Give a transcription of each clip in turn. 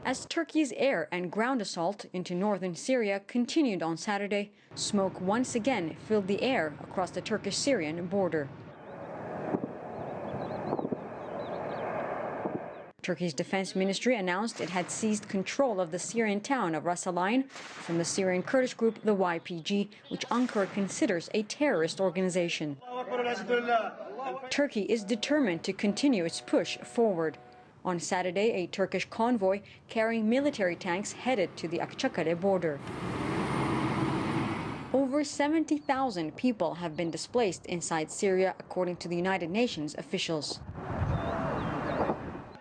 As Turkey's air and ground assault into northern Syria continued on Saturday, smoke once again filled the air across the Turkish-Syrian border. Turkey's defense ministry announced it had seized control of the Syrian town of al-Ain from the Syrian Kurdish group, the YPG, which Ankara considers a terrorist organization. Turkey is determined to continue its push forward. On Saturday, a Turkish convoy carrying military tanks headed to the Akçakale border. Over 70,000 people have been displaced inside Syria, according to the United Nations officials.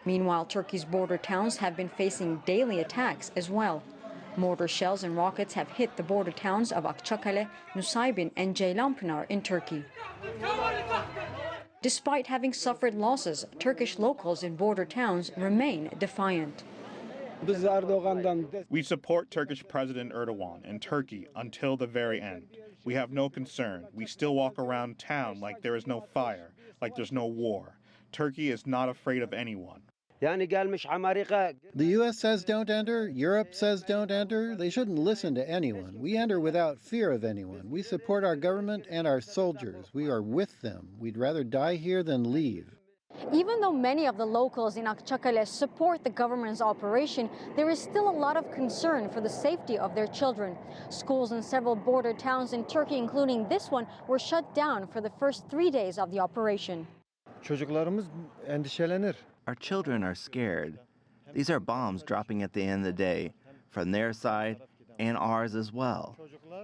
Meanwhile, Turkey's border towns have been facing daily attacks as well. Mortar shells and rockets have hit the border towns of Akçakale, Nusaybin and Ceylanpınar in Turkey. Despite having suffered losses, Turkish locals in border towns remain defiant. We support Turkish President Erdogan and Turkey until the very end. We have no concern. We still walk around town like there is no fire, like there's no war. Turkey is not afraid of anyone. The U.S. says don't enter, Europe says don't enter. They shouldn't listen to anyone. We enter without fear of anyone. We support our government and our soldiers. We are with them. We'd rather die here than leave. Even though many of the locals in Akçakale support the government's operation, there is still a lot of concern for the safety of their children. Schools in several border towns in Turkey, including this one, were shut down for the first 3 days of the operation. Our children are scared. These are bombs dropping at the end of the day, from their side and ours as well.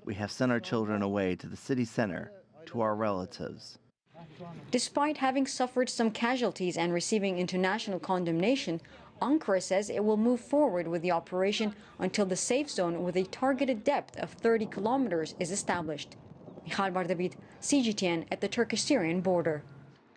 We have sent our children away to the city center, to our relatives. Despite having suffered some casualties and receiving international condemnation, Ankara says it will move forward with the operation until the safe zone with a targeted depth of 30 kilometers is established. Michal Bardavid, CGTN at the Turkish-Syrian border.